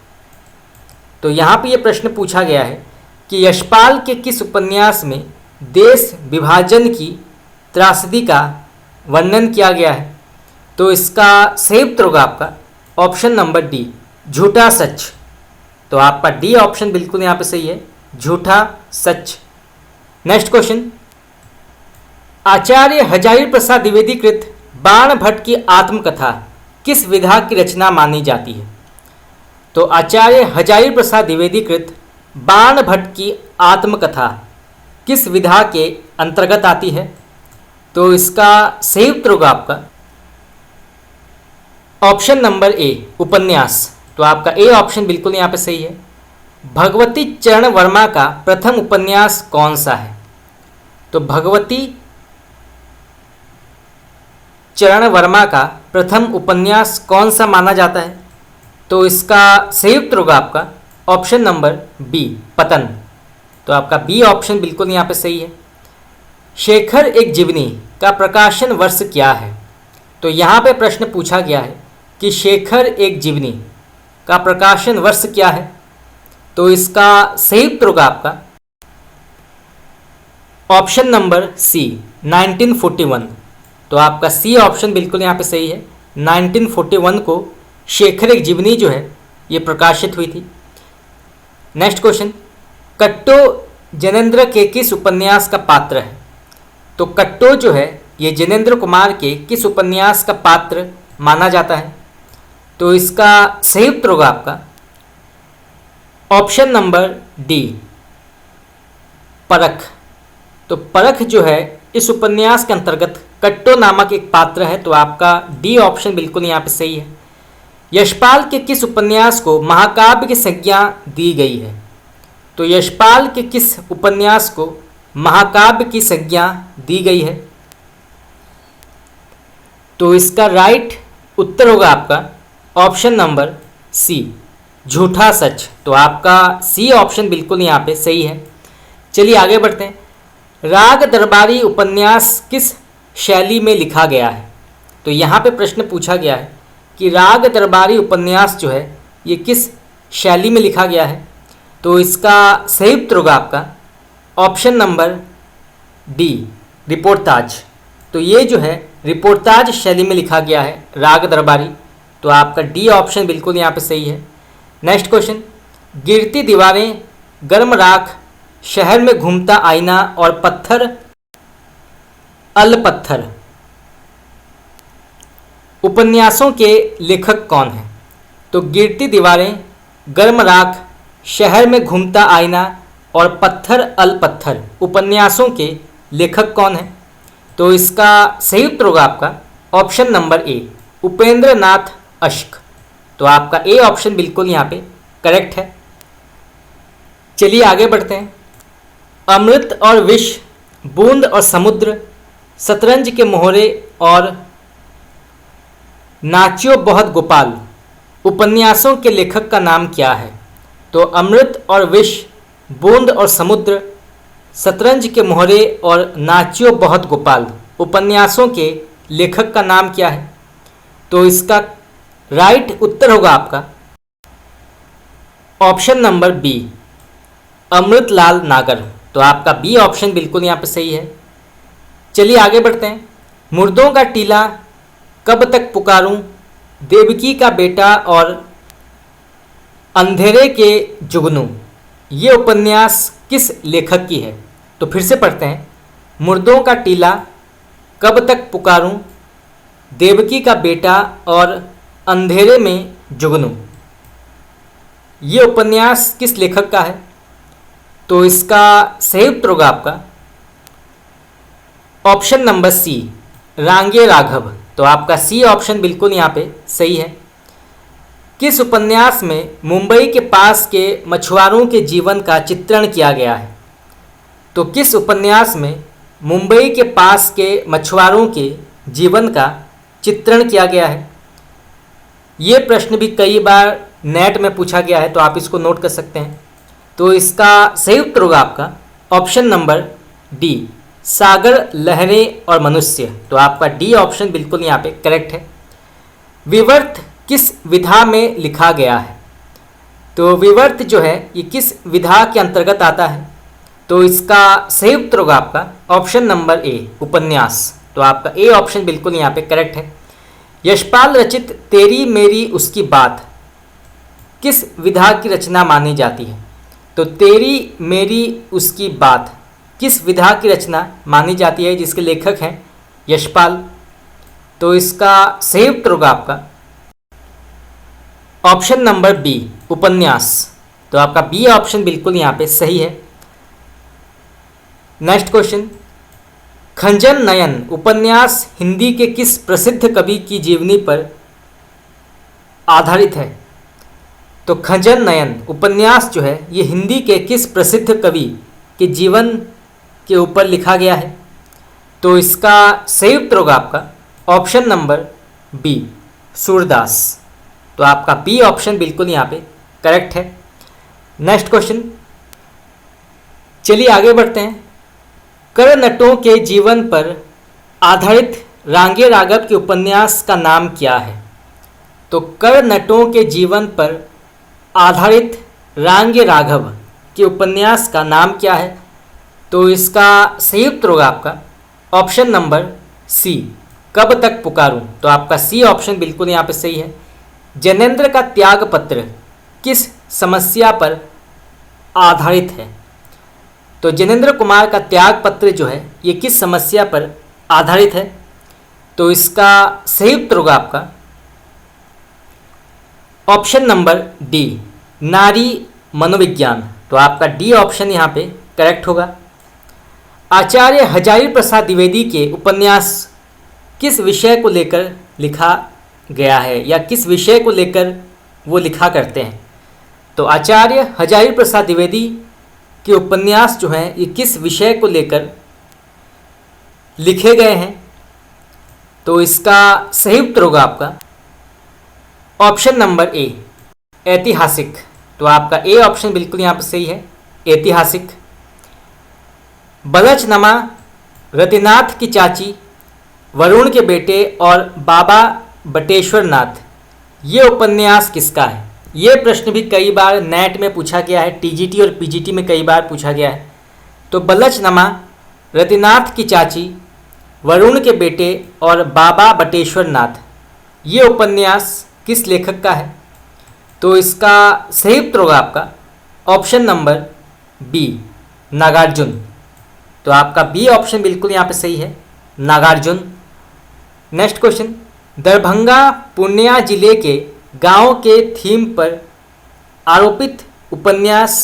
तो यहाँ पे ये प्रश्न पूछा गया है कि यशपाल के किस उपन्यास में देश विभाजन की त्रासदी का वर्णन किया गया है? तो इसका सही उत्तर होगा आपका ऑप्शन नंबर डी, झूठा सच। तो आपका डी ऑप्शन बिल्कुल यहाँ पे सही है, झूठा सच। नेक्स्ट क्वेश्चन, आचार्य हजारी प्रसाद द्विवेदी कृत बाण भट्ट की आत्मकथा किस विधा की रचना मानी जाती है? तो आचार्य हजारी प्रसाद द्विवेदी कृत बाण भट्ट की आत्मकथा किस विधा के अंतर्गत आती है? तो इसका सही उत्तर होगा आपका ऑप्शन नंबर ए, उपन्यास। तो आपका ए ऑप्शन बिल्कुल यहाँ पे सही है। भगवती चरण वर्मा का प्रथम उपन्यास कौन सा है? तो भगवती चरण वर्मा का प्रथम उपन्यास कौन सा माना जाता है? तो इसका सही उत्तर होगा आपका ऑप्शन नंबर बी, पतन। तो आपका बी ऑप्शन बिल्कुल यहाँ पे सही है। शेखर एक जीवनी का प्रकाशन वर्ष क्या है? तो यहाँ पे प्रश्न पूछा गया है कि शेखर एक जीवनी का प्रकाशन वर्ष क्या है? तो इसका सही उत्तर होगा आपका ऑप्शन नंबर सी 1941। तो आपका सी ऑप्शन बिल्कुल यहाँ पे सही है। 1941 को शेखर एक जीवनी जो है ये प्रकाशित हुई थी। नेक्स्ट क्वेश्चन, कट्टो जैनेन्द्र के किस उपन्यास का पात्र है? तो कट्टो जो है ये जैनेन्द्र कुमार के किस उपन्यास का पात्र माना जाता है? तो इसका सही उत्तर होगा आपका ऑप्शन नंबर डी, परख। तो परख जो है इस उपन्यास के अंतर्गत कट्टो नामक एक पात्र है। तो आपका डी ऑप्शन बिल्कुल यहाँ पे सही है। यशपाल के किस उपन्यास को महाकाव्य की संज्ञा दी गई है? तो यशपाल के किस उपन्यास को महाकाव्य की संज्ञा दी गई है? तो इसका राइट उत्तर होगा आपका ऑप्शन नंबर सी, झूठा सच। तो आपका सी ऑप्शन बिल्कुल यहाँ पे सही है। चलिए आगे बढ़ते हैं। राग दरबारी उपन्यास किस शैली में लिखा गया है? तो यहाँ पे प्रश्न पूछा गया है कि राग दरबारी उपन्यास जो है ये किस शैली में लिखा गया है? तो इसका सही उत्तर होगा आपका ऑप्शन नंबर डी, रिपोर्ताज। तो ये जो है रिपोर्ताज शैली में लिखा गया है राग दरबारी। तो आपका डी ऑप्शन बिल्कुल यहाँ पे सही है। नेक्स्ट क्वेश्चन, गिरती दीवारें, गर्म राख, शहर में घूमता आईना और पत्थर अल पत्थर उपन्यासों के लेखक कौन हैं? तो गिरती दीवारें, गर्म राख, शहर में घूमता आईना और पत्थर अल पत्थर उपन्यासों के लेखक कौन हैं? तो इसका सही उत्तर होगा आपका ऑप्शन नंबर ए, उपेंद्र नाथ अश्क। तो आपका ए ऑप्शन बिल्कुल यहाँ पे करेक्ट है। चलिए आगे बढ़ते हैं। अमृत और विष, बूंद और समुद्र, शतरंज के मोहरे और नाचियो बहुत गोपाल उपन्यासों के लेखक का नाम क्या है? तो अमृत और विष, बूंद और समुद्र, शतरंज के मोहरे और नाचियो बहुत गोपाल उपन्यासों के लेखक का नाम क्या है? तो इसका राइट उत्तर होगा आपका ऑप्शन नंबर बी, अमृतलाल नागर। तो आपका बी ऑप्शन बिल्कुल यहाँ पे सही है। चलिए आगे बढ़ते हैं। मुर्दों का टीला, कब तक पुकारूं, देवकी का बेटा और अंधेरे के जुगनू ये उपन्यास किस लेखक की है? तो फिर से पढ़ते हैं। मुर्दों का टीला, कब तक पुकारूं, देवकी का बेटा और अंधेरे में जुगनू ये उपन्यास किस लेखक का है? तो इसका सही उत्तर होगा आपका ऑप्शन नंबर सी, रांगे राघव। तो आपका सी ऑप्शन बिल्कुल यहाँ पे सही है। किस उपन्यास में मुंबई के पास के मछुआरों के जीवन का चित्रण किया गया है? तो किस उपन्यास में मुंबई के पास के मछुआरों के जीवन का चित्रण किया गया है? ये प्रश्न भी कई बार नेट में पूछा गया है, तो आप इसको नोट कर सकते हैं। तो इसका सही उत्तर होगा आपका ऑप्शन नंबर डी, सागर, लहरें और मनुष्य। तो आपका डी ऑप्शन बिल्कुल यहाँ पे करेक्ट है। विवर्त किस विधा में लिखा गया है? तो विवर्त जो है ये किस विधा के अंतर्गत आता है? तो इसका सही उत्तर होगा आपका ऑप्शन नंबर ए, उपन्यास। तो आपका ए ऑप्शन बिल्कुल यहाँ पे करेक्ट है। यशपाल रचित तेरी मेरी उसकी बात किस विधा की रचना मानी जाती है? तो तेरी मेरी उसकी बात किस विधा की रचना मानी जाती है जिसके लेखक हैं यशपाल? तो इसका सही उत्तर होगा आपका ऑप्शन नंबर बी, उपन्यास। तो आपका बी ऑप्शन बिल्कुल यहाँ पे सही है। नेक्स्ट क्वेश्चन, खंजन नयन उपन्यास हिंदी के किस प्रसिद्ध कवि की जीवनी पर आधारित है? तो खंजन नयन उपन्यास जो है ये हिंदी के किस प्रसिद्ध कवि के जीवन के ऊपर लिखा गया है? तो इसका सही उत्तर होगा आपका ऑप्शन नंबर बी, सूरदास। तो आपका बी ऑप्शन बिल्कुल यहाँ पे करेक्ट है। नेक्स्ट क्वेश्चन, चलिए आगे बढ़ते हैं। करनटों के जीवन पर आधारित रांगे राघव के उपन्यास का नाम क्या है? तो करनटों के जीवन पर आधारित रांगे राघव के उपन्यास का नाम क्या है? तो इसका सही उत्तर होगा आपका ऑप्शन नंबर सी, कब तक पुकारूं। तो आपका सी ऑप्शन बिल्कुल यहाँ पे सही है। जैनेंद्र का त्याग पत्र किस समस्या पर आधारित है। तो जैनेंद्र कुमार का त्याग पत्र जो है ये किस समस्या पर आधारित है। तो इसका सही उत्तर होगा आपका ऑप्शन नंबर डी, नारी मनोविज्ञान। तो आपका डी ऑप्शन यहाँ पे करेक्ट होगा। आचार्य हजारी प्रसाद द्विवेदी के उपन्यास किस विषय को लेकर लिखा गया है या किस विषय को लेकर वो लिखा करते हैं। तो आचार्य हजारी प्रसाद द्विवेदी के उपन्यास जो हैं ये किस विषय को लेकर लिखे गए हैं। तो इसका सही उत्तर होगा आपका ऑप्शन नंबर ए, ऐतिहासिक। तो आपका ए ऑप्शन बिल्कुल यहाँ पर सही है, ऐतिहासिक। बलचनमा, रतिनाथ की चाची, वरुण के बेटे और बाबा बटेश्वर नाथ, ये उपन्यास किसका है। ये प्रश्न भी कई बार नेट में पूछा गया है, टीजीटी और पीजीटी में कई बार पूछा गया है। तो बलचनमा, रतिनाथ की चाची, वरुण के बेटे और बाबा बटेश्वर नाथ, ये उपन्यास किस लेखक का है। तो इसका सही उत्तर होगा आपका ऑप्शन नंबर बी, नागार्जुन। तो आपका बी ऑप्शन बिल्कुल यहाँ पे सही है, नागार्जुन। नेक्स्ट क्वेश्चन, दरभंगा पूर्णिया जिले के गांव के थीम पर आरोपित उपन्यास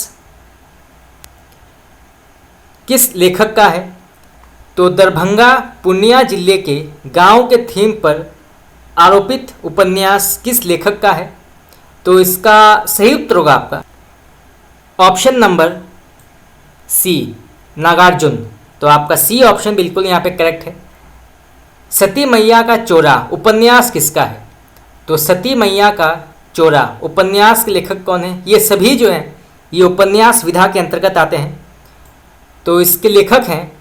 किस लेखक का है। तो दरभंगा पूर्णिया जिले के गांव के थीम पर आरोपित उपन्यास किस लेखक का है। तो इसका सही उत्तर होगा आपका ऑप्शन नंबर सी, नागार्जुन। तो आपका सी ऑप्शन बिल्कुल यहाँ पे करेक्ट है। सती मैया का चोरा उपन्यास किसका है। तो सती मैया का चोरा उपन्यास के लेखक कौन है। ये सभी जो हैं ये उपन्यास विधा के अंतर्गत आते हैं। तो इसके लेखक हैं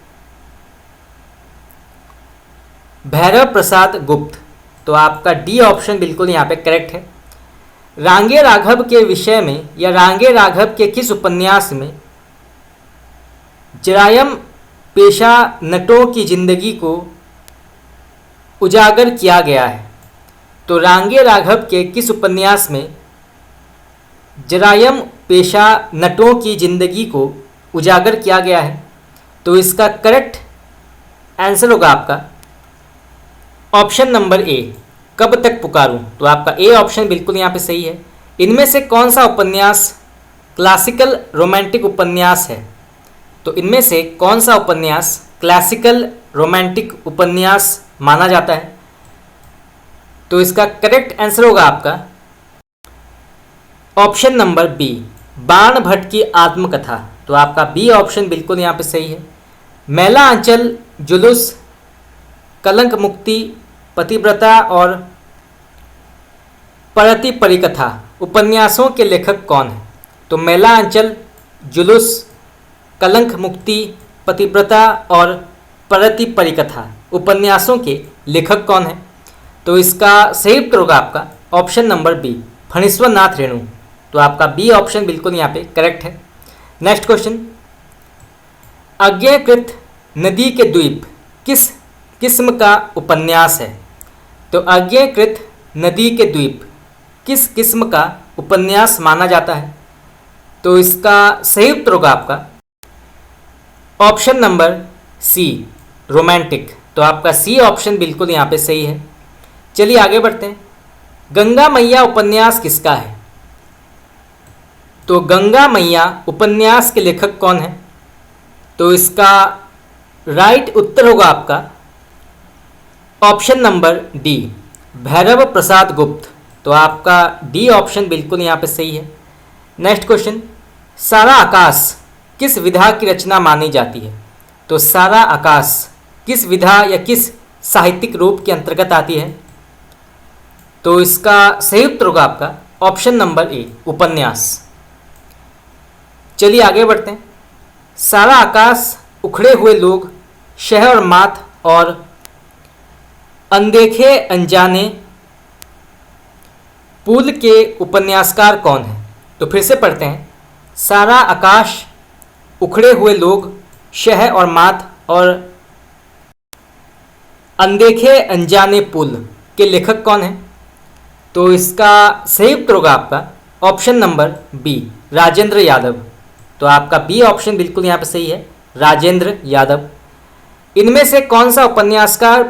भैरव प्रसाद गुप्त। तो आपका डी ऑप्शन बिल्कुल यहाँ पे करेक्ट है। रांगे राघव के विषय में या रांगे राघव के किस उपन्यास में जरायम पेशा नटों की जिंदगी को उजागर किया गया है। तो रांगे राघव के किस उपन्यास में जरायम पेशा नटों की जिंदगी को उजागर किया गया है। तो इसका करेक्ट आंसर होगा आपका ऑप्शन नंबर ए, कब तक पुकारूं। तो आपका ए ऑप्शन बिल्कुल यहाँ पे सही है। इनमें से कौन सा उपन्यास क्लासिकल रोमांटिक उपन्यास है। तो इनमें से कौन सा उपन्यास क्लासिकल रोमांटिक उपन्यास माना जाता है। तो इसका करेक्ट आंसर होगा आपका ऑप्शन नंबर बी, बाण भट्ट की आत्मकथा। तो आपका बी ऑप्शन बिल्कुल यहाँ पे सही है। मैला अंचल, जुलूस, कलंक मुक्ति, पतिव्रता और परति परिकथा उपन्यासों के लेखक कौन है। तो मैला अंचल, जुलूस, कलंक मुक्ति, पतिव्रता और परति परिकथा उपन्यासों के लेखक कौन है। तो इसका सही उत्तर होगा आपका option number B, Phanishwar Nath Renu. तो आपका बी ऑप्शन बिल्कुल यहाँ पे करेक्ट है। नेक्स्ट क्वेश्चन, अज्ञेयकृत नदी के द्वीप किस किस्म का उपन्यास है। तो अज्ञेयकृत नदी के द्वीप किस किस्म का उपन्यास माना जाता है। तो इसका सही उत्तर होगा आपका ऑप्शन नंबर सी, रोमांटिक। तो आपका सी ऑप्शन बिल्कुल यहाँ पे सही है। चलिए आगे बढ़ते हैं। गंगा मैया उपन्यास किसका है। तो गंगा मैया उपन्यास के लेखक कौन है। तो इसका राइट उत्तर होगा आपका ऑप्शन नंबर डी, भैरव प्रसाद गुप्त। तो आपका डी ऑप्शन बिल्कुल यहाँ पे सही है। नेक्स्ट क्वेश्चन, सारा आकाश किस विधा की रचना मानी जाती है। तो सारा आकाश किस विधा या किस साहित्यिक रूप के अंतर्गत आती है। तो इसका सही उत्तर होगा आपका ऑप्शन नंबर ए, उपन्यास। चलिए आगे बढ़ते हैं। सारा आकाश, उखड़े हुए लोग, शहर और माथ और अनदेखे अनजाने पुल के उपन्यासकार कौन है। तो फिर से पढ़ते हैं। सारा आकाश, उखड़े हुए लोग, शह और मात और अनदेखे अनजाने पुल के लेखक कौन हैं? तो इसका सही उत्तर होगा आपका option number B, Rajendra Yadav. तो आपका बी ऑप्शन बिल्कुल यहाँ पे सही है, राजेंद्र यादव। इनमें से कौन सा उपन्यासकार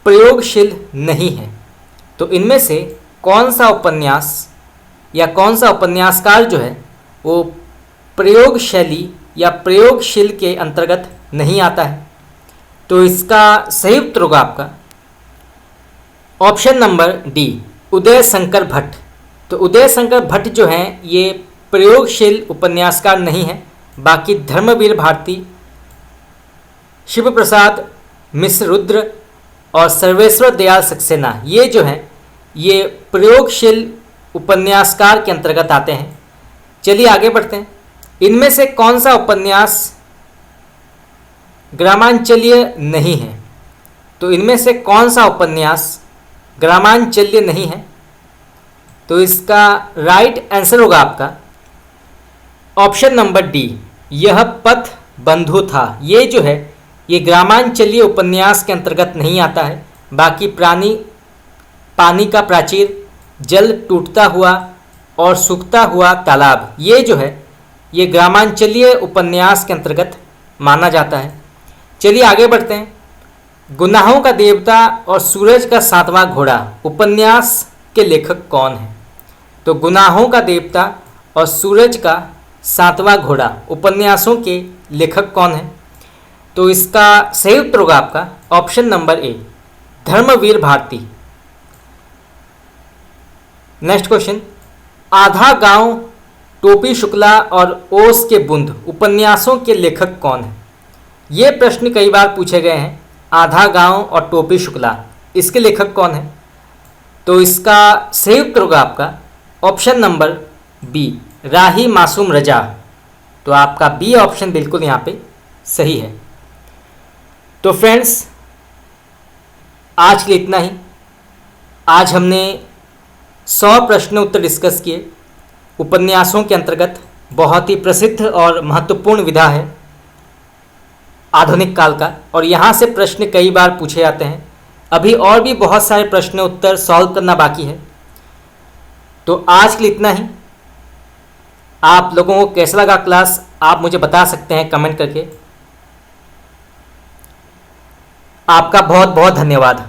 प्रयोगशील नहीं है? तो इनमें से कौन सा उपन्यास या कौन सा उपन्यासकार जो है वो प्रयोग शैली या प्रयोगशील के अंतर्गत नहीं आता है? तो इसका सही उत्तर होगा आपका option number D, Uday Shankar Bhatt. तो उदय शंकर भट्ट जो हैं ये प्रयोगशील उपन्यासकार नहीं है, बाकी धर्मवीर भारती, शिव प्रसाद मिश्र रुद्र और सर्वेश्वर दयाल सक्सेना ये जो हैं ये प्रयोगशील उपन्यासकार के अंतर्गत आते हैं। चलिए आगे बढ़ते हैं। इनमें से कौन सा उपन्यास ग्रामांचलीय नहीं है? तो इनमें से कौन सा उपन्यास ग्रामांचलीय नहीं है? तो इसका राइट आंसर होगा आपका ऑप्शन नंबर डी, यह पथ बंधु था। ये जो है ये ग्रामांचलीय उपन्यास के अंतर्गत नहीं आता है, बाकी पानी का प्राचीर, जल टूटता हुआ और सूखता हुआ तालाब ये जो है ये ग्रामांचलीय उपन्यास के अंतर्गत माना जाता है। चलिए आगे बढ़ते हैं। गुनाहों का देवता और सूरज का सातवां घोड़ा उपन्यास के लेखक कौन हैं? तो गुनाहों का देवता और सूरज का सातवां घोड़ा उपन्यासों के लेखक कौन हैं? तो इसका सही उत्तर होगा आपका option number A, Dharmveer Bharati. Next question, Aadha Gaon, टोपी शुक्ला और ओस के बुंद उपन्यासों के लेखक कौन हैं? ये प्रश्न कई बार पूछे गए हैं। आधा गांव और टोपी शुक्ला इसके लेखक कौन हैं? तो इसका सही उत्तर होगा आपका option number B, Rahi Masoom रजा। तो आपका बी ऑप्शन बिल्कुल यहाँ पे सही है। तो फ्रेंड्स आज के लिए इतना ही। आज हमने 100 प्रश्न उत्तर डिस्कस किए। उपन्यासों के अंतर्गत बहुत ही प्रसिद्ध और महत्वपूर्ण विधा है आधुनिक काल का, और यहाँ से प्रश्न कई बार पूछे जाते हैं। अभी और भी बहुत सारे प्रश्न उत्तर सॉल्व करना बाकी है। तो आज के लिए इतना ही। आप लोगों को कैसा लगा क्लास आप मुझे बता सकते हैं कमेंट करके। आपका बहुत बहुत धन्यवाद।